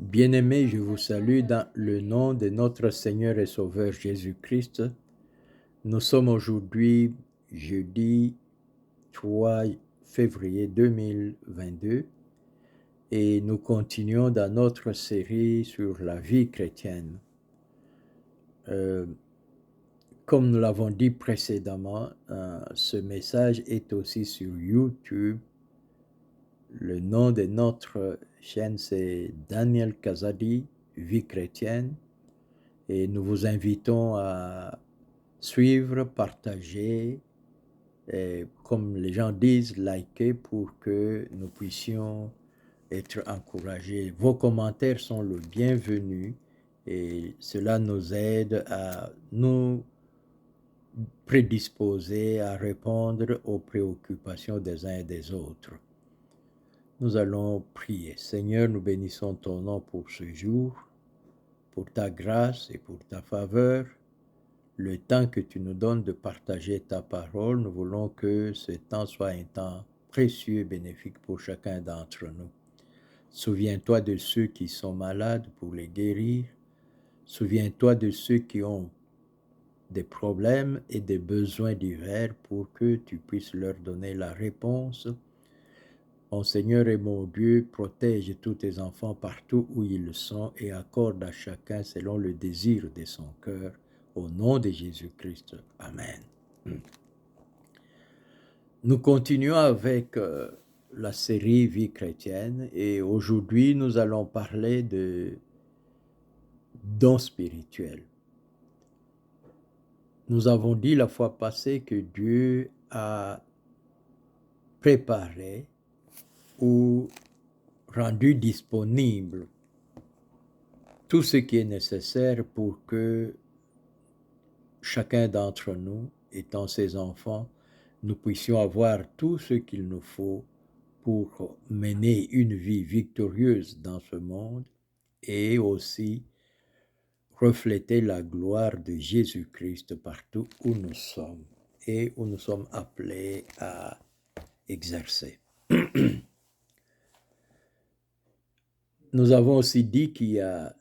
Bien-aimés, je vous salue dans le nom de notre Seigneur et Sauveur Jésus-Christ. Nous sommes aujourd'hui jeudi 3 février 2022 et nous continuons dans notre série sur la vie chrétienne. Comme nous l'avons dit précédemment, ce message est aussi sur YouTube. Le nom de notre chaîne, c'est Daniel Kazadi, Vie chrétienne. Et nous vous invitons à suivre, partager, et comme les gens disent, liker pour que nous puissions être encouragés. Vos commentaires sont le bienvenu et cela nous aide à nous prédisposer à répondre aux préoccupations des uns et des autres. Nous allons prier. Seigneur, nous bénissons ton nom pour ce jour, pour ta grâce et pour ta faveur. Le temps que tu nous donnes de partager ta parole, nous voulons que ce temps soit un temps précieux et bénéfique pour chacun d'entre nous. Souviens-toi de ceux qui sont malades pour les guérir. Souviens-toi de ceux qui ont des problèmes et des besoins divers pour que tu puisses leur donner la réponse. Mon Seigneur et mon Dieu, protège tous tes enfants partout où ils sont et accorde à chacun selon le désir de son cœur. Au nom de Jésus-Christ. Amen. Nous continuons avec la série Vie chrétienne et aujourd'hui nous allons parler de dons spirituels. Nous avons dit la fois passée que Dieu a préparé ou rendu disponible tout ce qui est nécessaire pour que chacun d'entre nous, étant ses enfants, nous puissions avoir tout ce qu'il nous faut pour mener une vie victorieuse dans ce monde et aussi refléter la gloire de Jésus-Christ partout où nous sommes et où nous sommes appelés à exercer. Nous avons aussi dit qu'il y a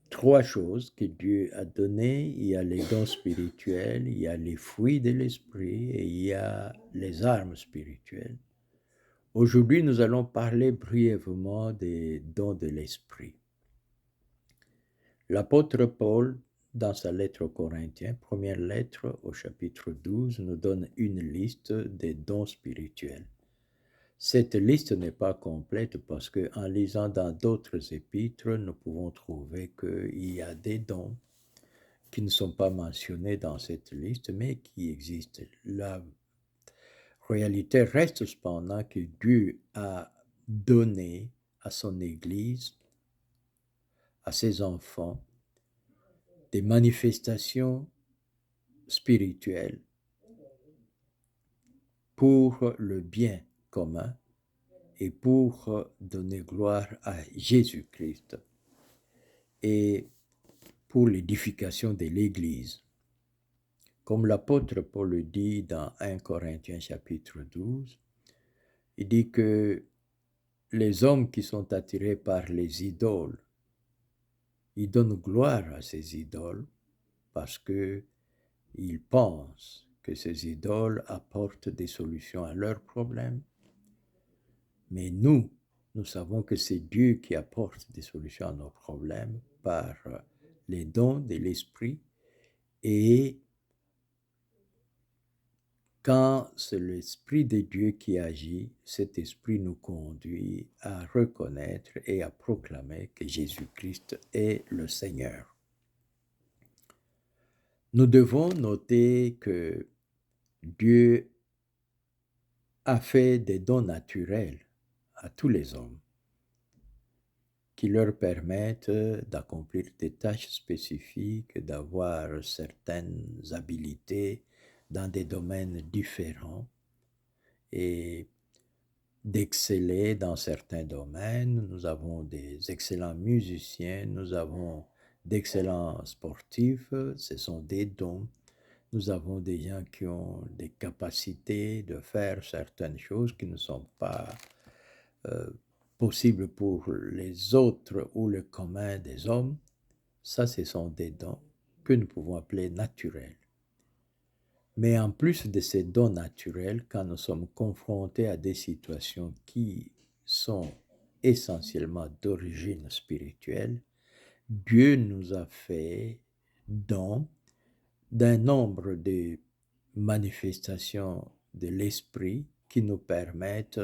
trois choses que Dieu a données. Il y a les dons spirituels, il y a les fruits de l'esprit et il y a les armes spirituelles. Aujourd'hui, nous allons parler brièvement des dons de l'esprit. L'apôtre Paul, dans sa lettre aux Corinthiens, première lettre au chapitre 12, nous donne une liste des dons spirituels. Cette liste n'est pas complète parce qu'en lisant dans d'autres épîtres, nous pouvons trouver qu'il y a des dons qui ne sont pas mentionnés dans cette liste, mais qui existent. La réalité reste cependant que Dieu a donné à son Église, à ses enfants, des manifestations spirituelles pour le bien commun et pour donner gloire à Jésus-Christ et pour l'édification de l'Église. Comme l'apôtre Paul le dit dans 1 Corinthiens chapitre 12, il dit que les hommes qui sont attirés par les idoles, ils donnent gloire à ces idoles parce qu'ils pensent que ces idoles apportent des solutions à leurs problèmes. Mais nous savons que c'est Dieu qui apporte des solutions à nos problèmes par les dons de l'Esprit. Et quand c'est l'Esprit de Dieu qui agit, cet Esprit nous conduit à reconnaître et à proclamer que Jésus-Christ est le Seigneur. Nous devons noter que Dieu a fait des dons naturels à tous les hommes qui leur permettent d'accomplir des tâches spécifiques, d'avoir certaines habiletés dans des domaines différents et d'exceller dans certains domaines. Nous avons des excellents musiciens, nous avons d'excellents sportifs, ce sont des dons. Nous avons des gens qui ont des capacités de faire certaines choses qui ne sont pas possible pour les autres ou le commun des hommes, ça, ce sont des dons que nous pouvons appeler naturels. Mais en plus de ces dons naturels, quand nous sommes confrontés à des situations qui sont essentiellement d'origine spirituelle, Dieu nous a fait don d'un nombre de manifestations de l'esprit qui nous permettent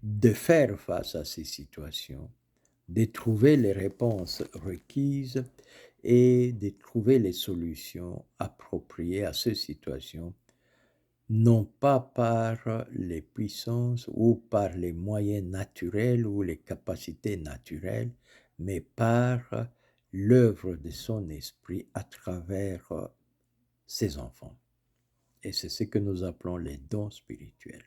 de faire face à ces situations, de trouver les réponses requises et de trouver les solutions appropriées à ces situations, non pas par les puissances ou par les moyens naturels ou les capacités naturelles, mais par l'œuvre de son esprit à travers ses enfants. Et c'est ce que nous appelons les dons spirituels.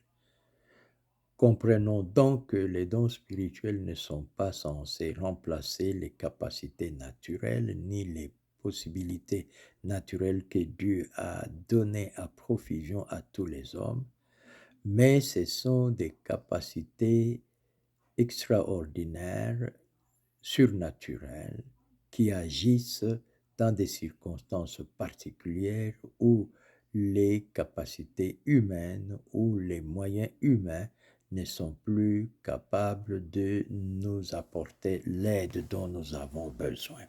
Comprenons donc que les dons spirituels ne sont pas censés remplacer les capacités naturelles ni les possibilités naturelles que Dieu a données à profusion à tous les hommes, mais ce sont des capacités extraordinaires, surnaturelles, qui agissent dans des circonstances particulières où les capacités humaines ou les moyens humains ne sont plus capables de nous apporter l'aide dont nous avons besoin.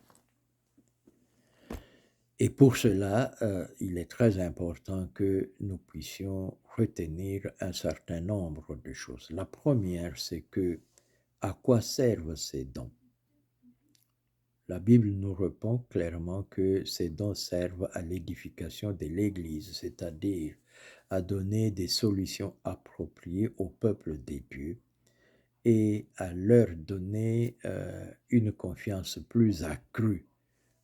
Et pour cela, il est très important que nous puissions retenir un certain nombre de choses. La première, c'est que à quoi servent ces dons? La Bible nous répond clairement que ces dons servent à l'édification de l'Église, c'est-à-dire à donner des solutions appropriées au peuple de Dieu et à leur donner une confiance plus accrue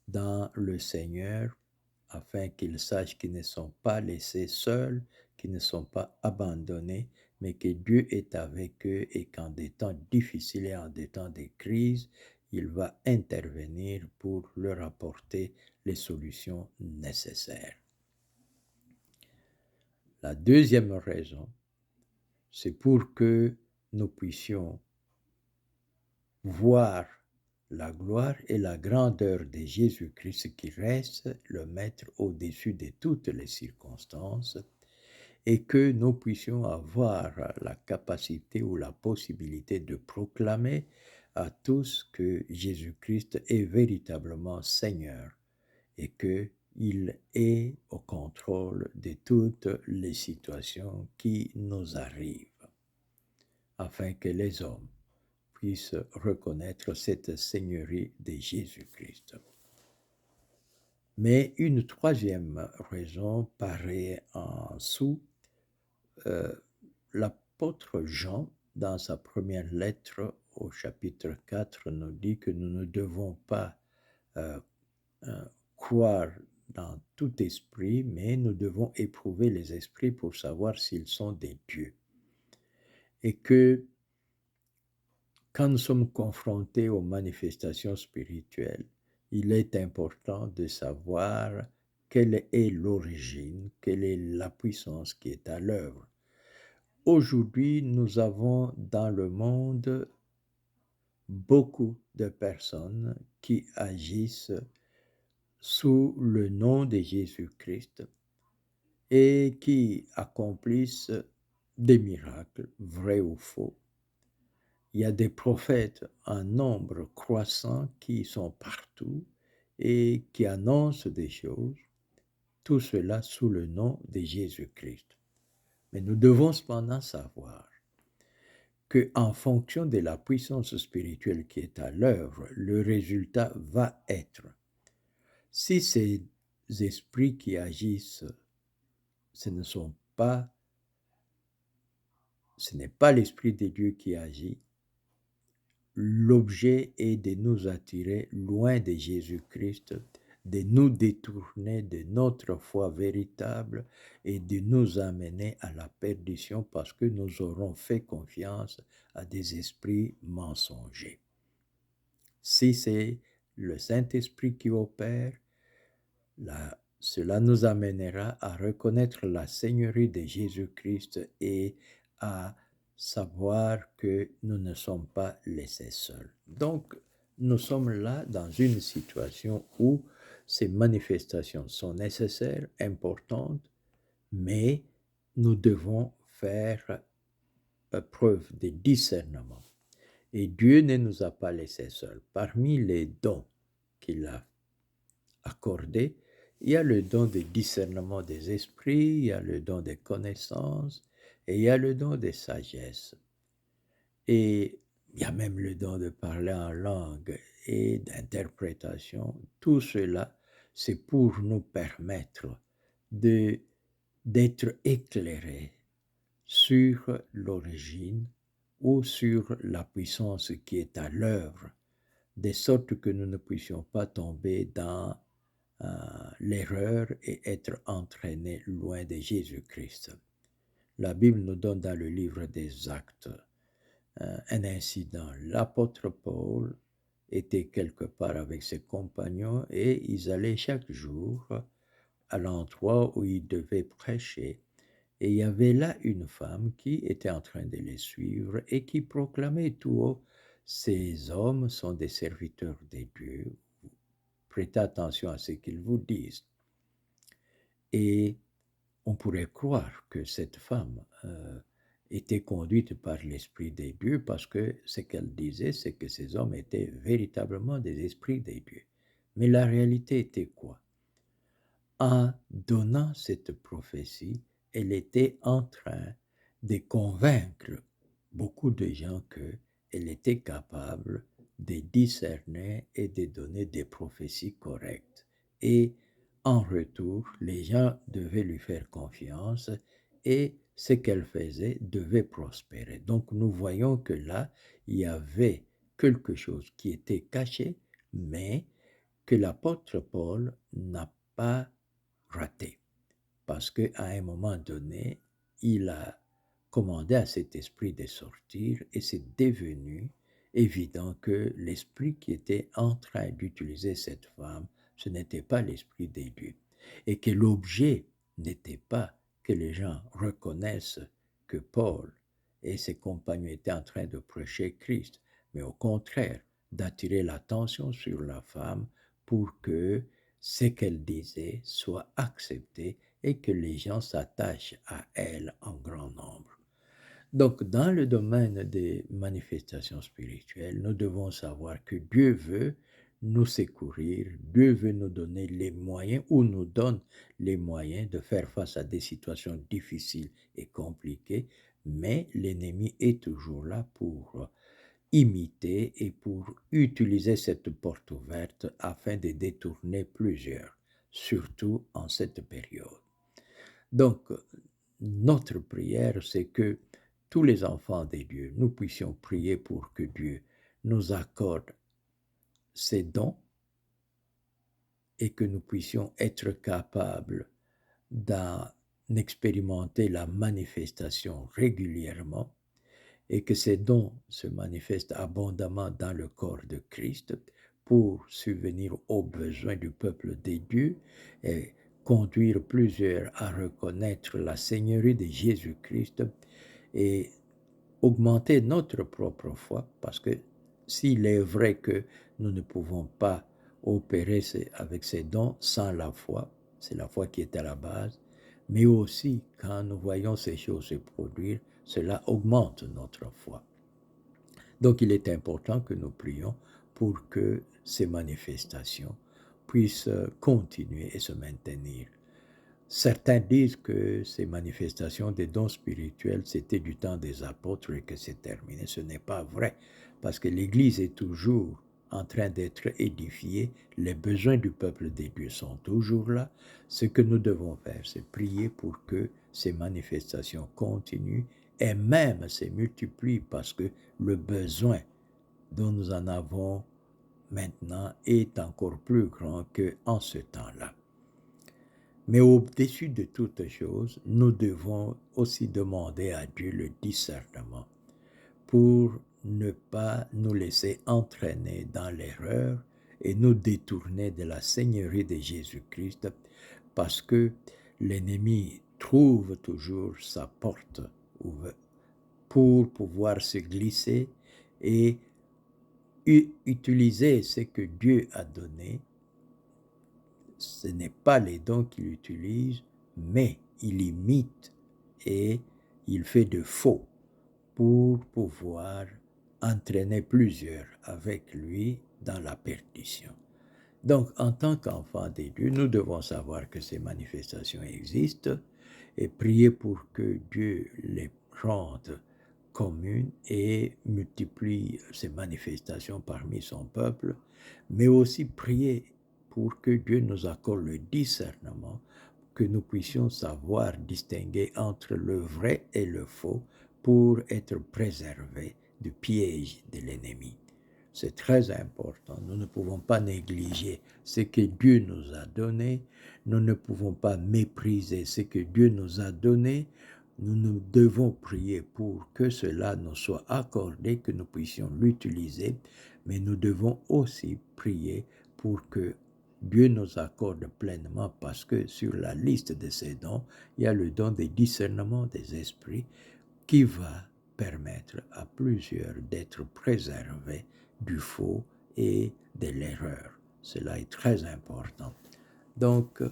dans le Seigneur, afin qu'ils sachent qu'ils ne sont pas laissés seuls, qu'ils ne sont pas abandonnés, mais que Dieu est avec eux et qu'en des temps difficiles et en des temps de crise, il va intervenir pour leur apporter les solutions nécessaires. La deuxième raison, c'est pour que nous puissions voir la gloire et la grandeur de Jésus-Christ qui reste le Maître au-dessus de toutes les circonstances et que nous puissions avoir la capacité ou la possibilité de proclamer à tous que Jésus-Christ est véritablement Seigneur et qu'il est au contrôle de toutes les situations qui nous arrivent, afin que les hommes puissent reconnaître cette seigneurie de Jésus-Christ. Mais une troisième raison paraît en dessous. L'apôtre Jean, dans sa première lettre au chapitre 4, nous dit que nous ne devons pas croire dans tout esprit, mais nous devons éprouver les esprits pour savoir s'ils sont des dieux. Et que quand nous sommes confrontés aux manifestations spirituelles, il est important de savoir quelle est l'origine, quelle est la puissance qui est à l'œuvre. Aujourd'hui, nous avons dans le monde beaucoup de personnes qui agissent sous le nom de Jésus-Christ et qui accomplissent des miracles, vrais ou faux. Il y a des prophètes en nombre croissant qui sont partout et qui annoncent des choses, tout cela sous le nom de Jésus-Christ. Mais nous devons cependant savoir qu'en fonction de la puissance spirituelle qui est à l'œuvre, le résultat va être, si ces esprits qui agissent, ce n'est pas l'Esprit de Dieu qui agit, l'objet est de nous attirer loin de Jésus-Christ, de nous détourner de notre foi véritable et de nous amener à la perdition parce que nous aurons fait confiance à des esprits mensongers. Si c'est le Saint-Esprit qui opère, cela nous amènera à reconnaître la Seigneurie de Jésus-Christ et à savoir que nous ne sommes pas laissés seuls. Donc, nous sommes là dans une situation où ces manifestations sont nécessaires, importantes, mais nous devons faire preuve de discernement. Et Dieu ne nous a pas laissés seuls. Parmi les dons qu'il a accordés, il y a le don de discernement des esprits, il y a le don de connaissance et il y a le don de sagesse. Et il y a même le don de parler en langue et d'interprétation. Tout cela, c'est pour nous permettre d'être éclairés sur l'origine ou sur la puissance qui est à l'œuvre, de sorte que nous ne puissions pas tomber dans l'erreur et être entraînés loin de Jésus-Christ. La Bible nous donne dans le livre des Actes un incident. L'apôtre Paul était quelque part avec ses compagnons et ils allaient chaque jour à l'endroit où ils devaient prêcher. Et il y avait là une femme qui était en train de les suivre et qui proclamait tout haut, ces hommes sont des serviteurs de Dieu, prêtez attention à ce qu'ils vous disent. Et on pourrait croire que cette femme était conduite par l'Esprit des dieux parce que ce qu'elle disait, c'est que ces hommes étaient véritablement des esprits des dieux. Mais la réalité était quoi? En donnant cette prophétie, elle était en train de convaincre beaucoup de gens qu'elle était capable de discerner et de donner des prophéties correctes. Et en retour, les gens devaient lui faire confiance et ce qu'elle faisait devait prospérer. Donc nous voyons que là, il y avait quelque chose qui était caché, mais que l'apôtre Paul n'a pas raté. Parce qu'à un moment donné, il a commandé à cet esprit de sortir et c'est devenu évident que l'esprit qui était en train d'utiliser cette femme, ce n'était pas l'esprit des dieux. Et que l'objet n'était pas que les gens reconnaissent que Paul et ses compagnons étaient en train de prêcher Christ, mais au contraire d'attirer l'attention sur la femme pour que ce qu'elle disait soit accepté et que les gens s'attachent à elle en grand nombre. Donc, dans le domaine des manifestations spirituelles, nous devons savoir que Dieu veut nous secourir, Dieu veut nous donner les moyens ou nous donne les moyens de faire face à des situations difficiles et compliquées, mais l'ennemi est toujours là pour imiter et pour utiliser cette porte ouverte afin de détourner plusieurs, surtout en cette période. Donc, notre prière, c'est que tous les enfants de Dieu, nous puissions prier pour que Dieu nous accorde ses dons et que nous puissions être capables d'en expérimenter la manifestation régulièrement et que ces dons se manifestent abondamment dans le corps de Christ pour subvenir aux besoins du peuple des dieux et conduire plusieurs à reconnaître la Seigneurie de Jésus-Christ et augmenter notre propre foi, parce que s'il est vrai que nous ne pouvons pas opérer avec ces dons sans la foi, c'est la foi qui est à la base, mais aussi quand nous voyons ces choses se produire, cela augmente notre foi. Donc il est important que nous prions pour que ces manifestations puissent continuer et se maintenir. Certains disent que ces manifestations des dons spirituels, c'était du temps des apôtres et que c'est terminé. Ce n'est pas vrai, parce que l'Église est toujours en train d'être édifiée. Les besoins du peuple des dieux sont toujours là. Ce que nous devons faire, c'est prier pour que ces manifestations continuent et même se multiplient, parce que le besoin dont nous en avons maintenant est encore plus grand qu'en ce temps-là. Mais au-dessus de toutes choses, nous devons aussi demander à Dieu le discernement pour ne pas nous laisser entraîner dans l'erreur et nous détourner de la Seigneurie de Jésus-Christ, parce que l'ennemi trouve toujours sa porte pour pouvoir se glisser et utiliser ce que Dieu a donné. Ce n'est pas les dons qu'il utilise, mais il imite et il fait de faux pour pouvoir entraîner plusieurs avec lui dans la perdition. Donc, en tant qu'enfants de Dieu, nous devons savoir que ces manifestations existent et prier pour que Dieu les rende communes et multiplie ces manifestations parmi son peuple, mais aussi prier pour que Dieu nous accorde le discernement, que nous puissions savoir distinguer entre le vrai et le faux pour être préservés du piège de l'ennemi. C'est très important. Nous ne pouvons pas négliger ce que Dieu nous a donné. Nous ne pouvons pas mépriser ce que Dieu nous a donné. Nous devons prier pour que cela nous soit accordé, que nous puissions l'utiliser, mais nous devons aussi prier pour que Dieu nous accorde pleinement, parce que sur la liste de ces dons, il y a le don de discernement des esprits qui va permettre à plusieurs d'être préservés du faux et de l'erreur. Cela est très important. Donc,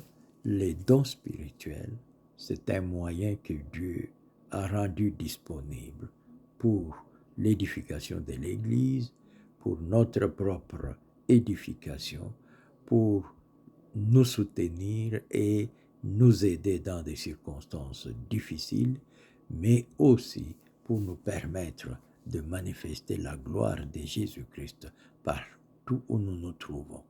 les dons spirituels, c'est un moyen que Dieu a rendu disponible pour l'édification de l'Église, pour notre propre édification, pour nous soutenir et nous aider dans des circonstances difficiles, mais aussi pour nous permettre de manifester la gloire de Jésus-Christ partout où nous nous trouvons.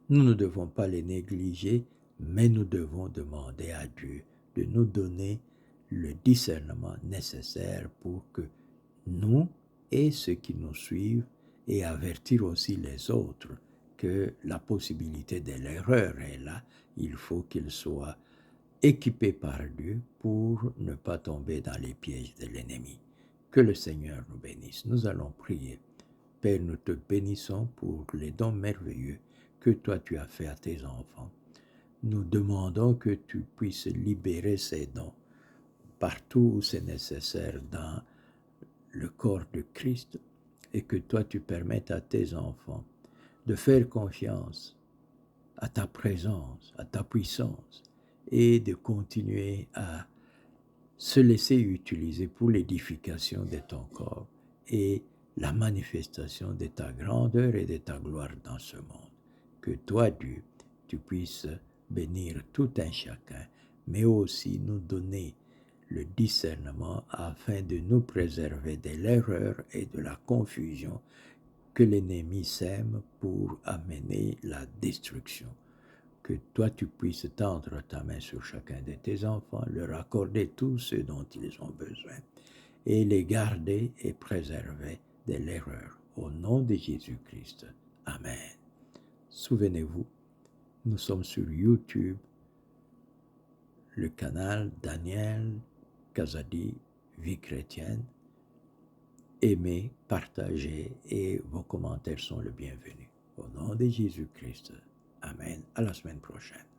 Nous ne devons pas les négliger, mais nous devons demander à Dieu de nous donner le discernement nécessaire pour que nous et ceux qui nous suivent, et avertir aussi les autres que la possibilité de l'erreur est là. Il faut qu'ils soient équipés par Dieu pour ne pas tomber dans les pièges de l'ennemi. Que le Seigneur nous bénisse. Nous allons prier. Père, nous te bénissons pour les dons merveilleux que toi tu as fait à tes enfants. Nous demandons que tu puisses libérer ces dons partout où c'est nécessaire dans le corps de Christ, et que toi tu permettes à tes enfants de faire confiance à ta présence, à ta puissance, et de continuer à se laisser utiliser pour l'édification de ton corps et la manifestation de ta grandeur et de ta gloire dans ce monde. Que toi, Dieu, tu puisses bénir tout un chacun, mais aussi nous donner le discernement afin de nous préserver de l'erreur et de la confusion que l'ennemi sème pour amener la destruction. Que toi tu puisses tendre ta main sur chacun de tes enfants, leur accorder tout ce dont ils ont besoin, et les garder et préserver de l'erreur. Au nom de Jésus-Christ. Amen. Souvenez-vous, nous sommes sur YouTube, le canal Daniel Kazadi, Vie chrétienne. Aimez, partagez et vos commentaires sont le bienvenu. Au nom de Jésus-Christ. Amen. À la semaine prochaine.